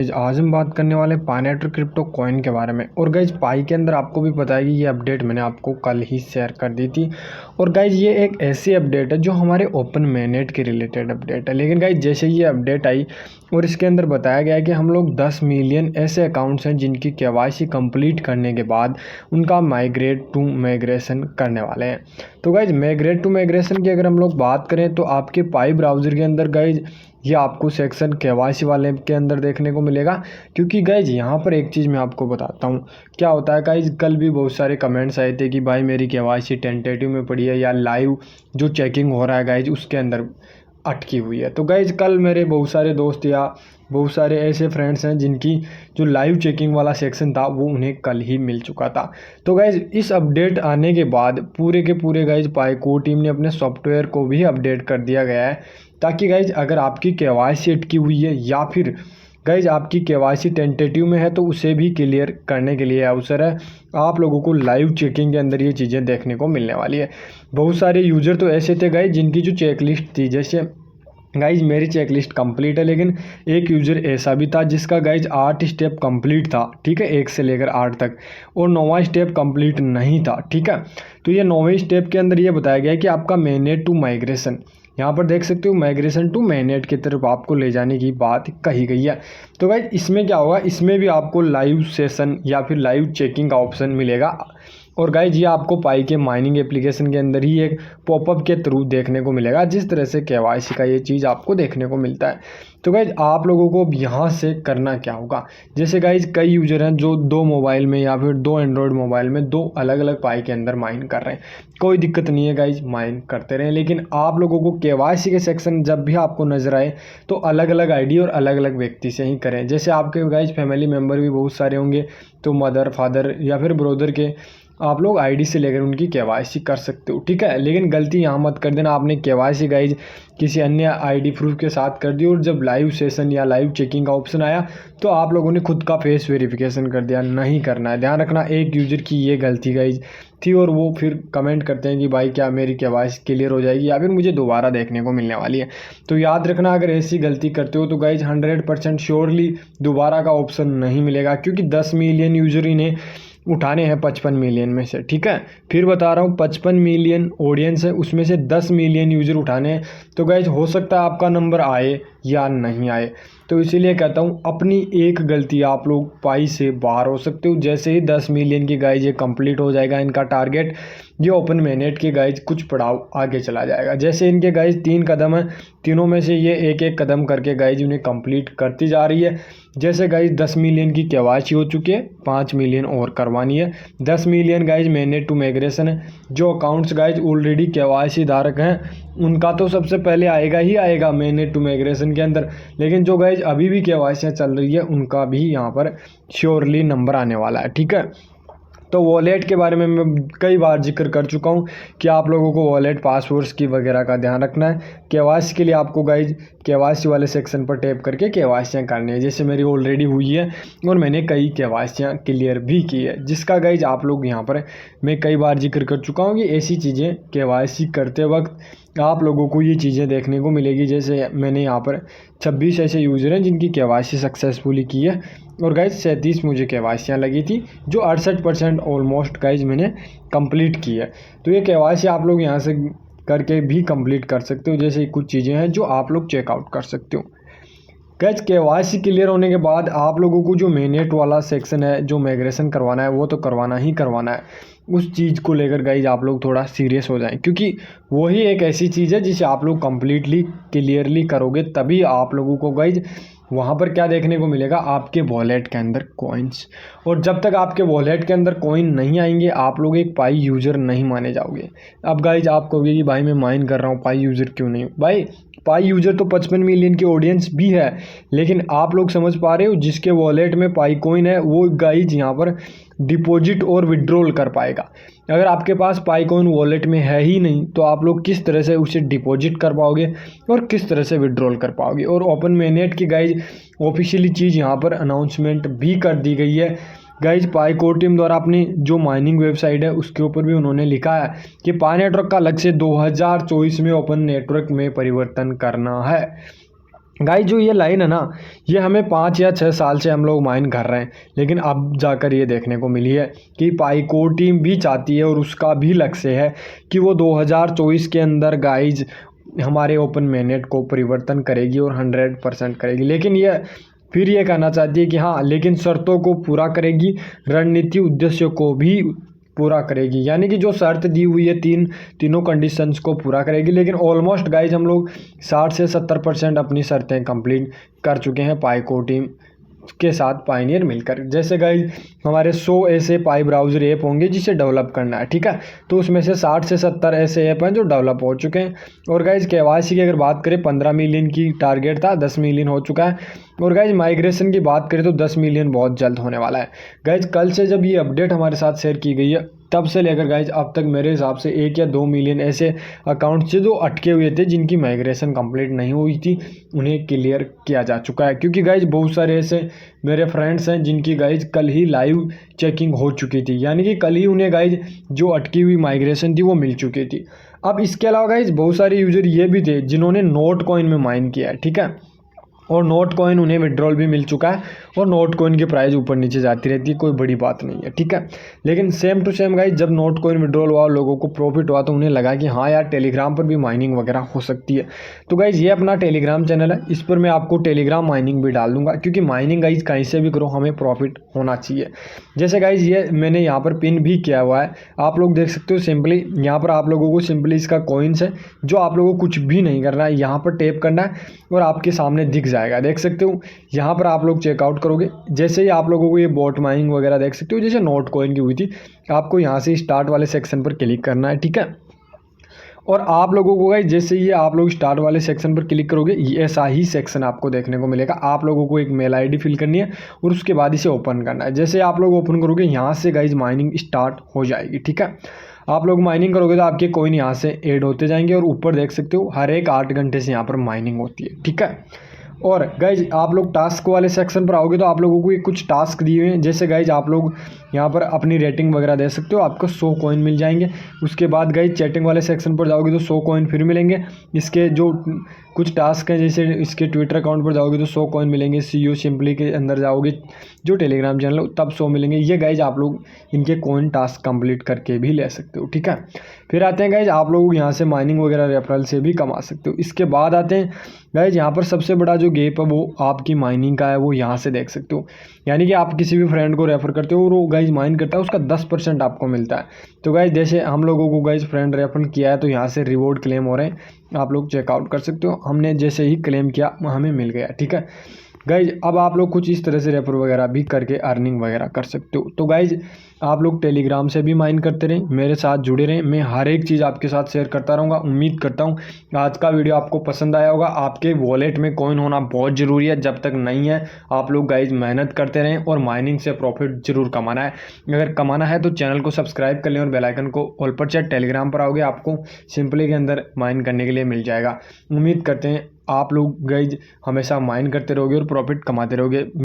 आज हम बात करने वाले पाईनेटर क्रिप्टो कॉइन के बारे में। और गाइज पाई के अंदर आपको भी पता है कि ये अपडेट मैंने आपको कल ही शेयर कर दी थी। और गाइज ये एक ऐसी अपडेट है जो हमारे ओपन mainnet के रिलेटेड अपडेट है। लेकिन गाइज जैसे ये अपडेट आई और इसके अंदर बताया गया है कि हम लोग 10 मिलियन ऐसे अकाउंट्स हैं जिनकी KYC कंप्लीट करने के बाद उनका माइग्रेट टू माइग्रेशन करने वाले हैं। तो गाइज माइग्रेट टू माइग्रेशन की अगर हम लोग बात करें तो आपके पाई ब्राउज़र के अंदर गाइज ये आपको सेक्शन KYC वाले के अंदर देखने को मिलेगा। क्योंकि गाइज यहाँ पर एक चीज़ मैं आपको बताता हूँ क्या होता है। गाइज कल भी बहुत सारे कमेंट्स आए थे कि भाई मेरी KYC टेंटेटिव में पड़ी है या लाइव जो चेकिंग हो रहा है गाइज उसके अंदर अटकी हुई है। तो गाइज कल मेरे बहुत सारे दोस्त या बहुत सारे ऐसे फ्रेंड्स हैं जिनकी जो लाइव चेकिंग वाला सेक्शन था वो उन्हें कल ही मिल चुका था। तो गाइज इस अपडेट आने के बाद पूरे के पूरे गाइज पाईको टीम ने अपने सॉफ्टवेयर को भी अपडेट कर दिया गया है, ताकि गाइज अगर आपकी KYC अटकी हुई है या फिर गाइज आपकी KYC टेंटेटिव में है तो उसे भी क्लियर करने के लिए अवसर है। आप लोगों को लाइव चेकिंग के अंदर ये चीज़ें देखने को मिलने वाली है। बहुत सारे यूज़र तो ऐसे थे गाइज जिनकी जो चेकलिस्ट थी, जैसे गाइज मेरी चेकलिस्ट कंप्लीट है, लेकिन एक यूज़र ऐसा भी था जिसका गाइज 8 स्टेप कंप्लीट था, ठीक है, 1 से लेकर 8 तक, और 9वां स्टेप कंप्लीट नहीं था, ठीक है। तो ये 9वें स्टेप के अंदर ये बताया गया है कि आपका mainnet टू माइग्रेशन, यहाँ पर देख सकते हो माइग्रेशन टू mainnet की तरफ आपको ले जाने की बात कही गई है। तो गाइज इसमें क्या होगा, इसमें भी आपको लाइव सेशन या फिर लाइव चेकिंग का ऑप्शन मिलेगा। और गाइज ये आपको पाई के माइनिंग एप्लीकेशन के अंदर ही एक पॉपअप के थ्रू देखने को मिलेगा, जिस तरह से KYC का ये चीज़ आपको देखने को मिलता है। तो गाइज आप लोगों को यहाँ से करना क्या होगा, जैसे गाइज कई यूज़र हैं जो 2 मोबाइल में या फिर 2 एंड्रॉयड मोबाइल में 2 अलग अलग पाई के अंदर माइन कर रहे हैं। कोई दिक्कत नहीं है गाइज, माइन करते रहें, लेकिन आप लोगों को KYC के सेक्शन जब भी आपको नजर आए तो अलग अलग ID और अलग अलग व्यक्ति से ही करें। जैसे आपके गाइज फैमिली मेम्बर भी बहुत सारे होंगे तो मदर फादर या फिर ब्रदर के आप लोग ID से लेकर उनकी KYC कर सकते हो, ठीक है। लेकिन गलती यहाँ मत कर देना, आपने KYC गाइज किसी अन्य ID प्रूफ के साथ कर दी और जब लाइव सेशन या लाइव चेकिंग का ऑप्शन आया तो आप लोगों ने खुद का फेस वेरिफिकेशन कर दिया। नहीं करना है, ध्यान रखना। एक यूज़र की ये गलती गाइज थी और वो फिर कमेंट करते हैं कि भाई क्या मेरी KYC क्लियर हो जाएगी या फिर मुझे दोबारा देखने को मिलने वाली है। तो याद रखना, अगर ऐसी गलती करते हो तो गाइज 100% श्योरली दोबारा का ऑप्शन नहीं मिलेगा, क्योंकि 10 मिलियन यूज़र इन्हें उठाने हैं 55 मिलियन में से, ठीक है। फिर बता रहा हूँ 55 मिलियन ऑडियंस है, उसमें से 10 मिलियन यूज़र उठाने हैं। तो गाइज हो सकता है आपका नंबर आए या नहीं आए। तो इसीलिए कहता हूँ अपनी एक गलती आप लोग पाई से बाहर हो सकते हो। जैसे ही 10 मिलियन की गाइज ये कंप्लीट हो जाएगा इनका टारगेट, ये ओपन mainnet के गाइज कुछ पड़ाव आगे चला जाएगा। जैसे इनके गाइज 3 कदम है, तीनों में से ये एक एक कदम करके गाइज उन्हें कंप्लीट करती जा रही है। जैसे गाइज 10 मिलियन की KYC हो चुकी है, 5 मिलियन और करवानी है। 10 million guys mainnet to migration है। जो अकाउंट्स गाइज ऑलरेडी KYC धारक हैं उनका तो सबसे पहले आएगा ही आएगा mainnet टू माइग्रेशन के अंदर, लेकिन जो गाइज अभी भी KYC चल रही है उनका भी यहाँ पर श्योरली नंबर आने वाला है, ठीक है। तो वॉलेट के बारे में मैं कई बार जिक्र कर चुका हूँ कि आप लोगों को वॉलेट पासवर्ड्स की वगैरह का ध्यान रखना है। KYC के लिए आपको गाइज KYC वाले सेक्शन पर टैप करके KYC करनी है, जैसे मेरी ऑलरेडी हुई है और मैंने कई KYC क्लियर भी की है, जिसका गाइज आप लोग यहाँ पर मैं कई बार जिक्र कर चुका हूँ कि ऐसी चीज़ें KYC करते वक्त आप लोगों को ये चीज़ें देखने को मिलेगी। जैसे मैंने यहाँ पर 26 ऐसे यूज़र हैं जिनकी KYC सक्सेसफुली की है और गाइज 37 मुझे KYC लगी थी, जो 68% ऑलमोस्ट गाइज मैंने कंप्लीट की है। तो ये KYC आप लोग यहाँ से करके भी कंप्लीट कर सकते हो। जैसे कुछ चीज़ें हैं जो आप लोग चेकआउट कर सकते हो। गाइज KYC क्लियर होने के बाद आप लोगों को जो mainnet वाला सेक्शन है जो माइग्रेशन करवाना है वो तो करवाना ही करवाना है। उस चीज़ को लेकर गाइज आप लोग थोड़ा सीरियस हो जाएं, क्योंकि वही एक ऐसी चीज़ है जिसे आप लोग कंप्लीटली क्लियरली करोगे तभी आप लोगों को गाइज वहाँ पर क्या देखने को मिलेगा, आपके वॉलेट के अंदर कॉइन्स। और जब तक आपके वॉलेट के अंदर कॉइन नहीं आएंगे आप लोग एक पाई यूज़र नहीं माने जाओगे। अब गाइज आप कहोगे कि भाई मैं माइन कर रहा हूँ, पाई यूज़र क्यों नहीं हूँ। भाई पाई यूज़र तो 55 मिलियन की ऑडियंस भी है, लेकिन आप लोग समझ पा रहे हो जिसके वॉलेट में पाई कॉइन है वो गाइज यहाँ पर डिपॉजिट और विड्रॉल कर पाएगा। अगर आपके पास पाई कॉइन वॉलेट में है ही नहीं तो आप लोग किस तरह से उसे डिपॉजिट कर पाओगे और किस तरह से विड्रॉल कर पाओगे। और ओपन mainnet की गाइज ऑफिशियली चीज़ यहाँ पर अनाउंसमेंट भी कर दी गई है। गाइज पाईको टीम द्वारा अपनी जो माइनिंग वेबसाइट है उसके ऊपर भी उन्होंने लिखा है कि पाई नेटवर्क का लक्ष्य 2024 में ओपन नेटवर्क में परिवर्तन करना है। गाइस जो ये लाइन है ना, ये हमें 5 या 6 साल से हम लोग माइन कर रहे हैं, लेकिन अब जाकर ये देखने को मिली है कि पाई कोर टीम भी चाहती है और उसका भी लक्ष्य है कि वो 2024 के अंदर गाइज हमारे ओपन मैनेट को परिवर्तन करेगी और 100% करेगी। लेकिन ये फिर ये कहना चाहती है कि हाँ, लेकिन शर्तों को पूरा करेगी, रणनीति उद्देश्यों को भी पूरा करेगी। यानी कि जो शर्त दी हुई है तीनों कंडीशंस को पूरा करेगी। लेकिन ऑलमोस्ट गाइज हम लोग 60 से 70% अपनी शर्तें कंप्लीट कर चुके हैं पाईको टीम के साथ पायनियर मिलकर। जैसे गाइज हमारे 100 ऐसे पाई ब्राउज़र ऐप होंगे जिसे डेवलप करना है, ठीक है। तो उसमें से 60 से 70 ऐसे ऐप हैं जो डेवलप हो चुके हैं। और गाइज केवाईसी की अगर बात करें 15 मिलियन की टारगेट था, 10 मिलियन हो चुका है। और गाइज माइग्रेशन की बात करें तो 10 मिलियन बहुत जल्द होने वाला है। गाइज कल से जब ये अपडेट हमारे साथ शेयर की गई है तब से लेकर गाइज अब तक मेरे हिसाब से 1 या 2 मिलियन ऐसे अकाउंट से जो अटके हुए थे, जिनकी माइग्रेशन कंप्लीट नहीं हुई थी, उन्हें क्लियर किया जा चुका है। क्योंकि गाइज बहुत सारे ऐसे मेरे फ्रेंड्स हैं जिनकी गाइज कल ही लाइव चेकिंग हो चुकी थी, यानी कि कल ही उन्हें गाइज जो अटकी हुई माइग्रेशन थी वो मिल चुकी थी। अब इसके अलावा गाइज बहुत सारे यूज़र ये भी थे जिन्होंने नोट कॉइन में माइन किया है, ठीक है। और नोट कॉइन उन्हें विड्रॉल भी मिल चुका है और नोट कॉइन की प्राइस ऊपर नीचे जाती रहती है, कोई बड़ी बात नहीं है, ठीक है। लेकिन सेम टू सेम गाइज जब नोट कॉइन विड्रॉल हुआ, लोगों को प्रॉफिट हुआ, तो उन्हें लगा कि हाँ यार, टेलीग्राम पर भी माइनिंग वगैरह हो सकती है। तो गाइज ये अपना टेलीग्राम चैनल है, इस पर मैं आपको टेलीग्राम माइनिंग भी डाल दूंगा, क्योंकि माइनिंग गाइज कहीं से भी करो, हमें प्रॉफिट होना चाहिए। जैसे गाइज ये मैंने यहाँ पर पिन भी किया हुआ है, आप लोग देख सकते हो। सिंपली यहाँ पर आप लोगों को सिंपली इसका कॉइन्स है, जो आप लोगों को कुछ भी नहीं करना है, यहाँ पर टैप करना है और आपके सामने दिख जाएगा, देख सकते हो। यहाँ पर आप लोग चेकआउट करोगे, जैसे ही आप लोगों को ये बॉट माइनिंग वगैरह देख सकते हो, जैसे नोट कॉइन की हुई थी। आपको यहाँ से स्टार्ट वाले सेक्शन पर क्लिक करना है, ठीक है। और आप लोगों को गाइस जैसे ही आप लोग स्टार्ट वाले सेक्शन पर क्लिक करोगे, ऐसा ही सेक्शन आपको देखने को मिलेगा। आप लोगों को एक मेल आईडी फिल करनी है और उसके बाद इसे ओपन करना है। जैसे आप लोग ओपन करोगे, यहाँ से गाइस माइनिंग स्टार्ट हो जाएगी, ठीक है। आप लोग माइनिंग करोगे तो आपके कॉइन यहाँ से ऐड होते जाएंगे और ऊपर देख सकते हो हर एक 8 घंटे से यहाँ पर माइनिंग होती है, ठीक है। और गाइज आप लोग टास्क वाले सेक्शन पर आओगे तो आप लोगों को ये कुछ टास्क दिए हुए हैं। जैसे गाइज आप लोग यहाँ पर अपनी रेटिंग वगैरह दे सकते हो, आपको 100 कॉइन मिल जाएंगे। उसके बाद गाइज चैटिंग वाले सेक्शन पर जाओगे तो 100 कॉइन फिर मिलेंगे। इसके जो कुछ टास्क हैं, जैसे इसके ट्विटर अकाउंट पर जाओगे तो 100 कॉइन मिलेंगे। सीईओ सिंपली के अंदर जाओगे जो टेलीग्राम चैनल है, तब 100 मिलेंगे। ये गाइज आप लोग इनके कॉइन टास्क कंप्लीट करके भी ले सकते हो, ठीक है। फिर आते हैं गाइज आप लोग यहाँ से माइनिंग वगैरह रेफरल से भी कमा सकते हो। इसके बाद आते हैं गाइज यहाँ पर सबसे बड़ा जो गेप है वो आपकी माइनिंग का है, वो यहाँ से देख सकते हो। यानी कि आप किसी भी फ्रेंड को रेफर करते हो और वो गाइज माइन करता है, उसका 10% आपको मिलता है। तो गाइज जैसे हम लोगों को गाइज फ्रेंड रेफर किया है तो यहाँ से रिवॉर्ड क्लेम हो रहे हैं, आप लोग चेकआउट कर सकते हो। हमने जैसे ही क्लेम किया हमें मिल गया, ठीक है। गाइज अब आप लोग कुछ इस तरह से रेफर वगैरह भी करके अर्निंग वगैरह कर सकते हो। तो गाइज आप लोग टेलीग्राम से भी माइन करते रहें, मेरे साथ जुड़े रहें, मैं हर एक चीज़ आपके साथ शेयर करता रहूँगा। उम्मीद करता हूँ आज का वीडियो आपको पसंद आया होगा। आपके वॉलेट में कॉइन होना बहुत ज़रूरी है, जब तक नहीं है आप लोग गाइज मेहनत करते रहें और माइनिंग से प्रॉफिट जरूर कमाना है। अगर कमाना है तो चैनल को सब्सक्राइब कर लें और बेल आइकन को ऑल पर सेट। टेलीग्राम पर आओगे आपको सिंपली के अंदर माइन करने के लिए मिल जाएगा। उम्मीद करते हैं आप लोग गाइज हमेशा माइन करते रहोगे और प्रॉफिट कमाते रहोगे।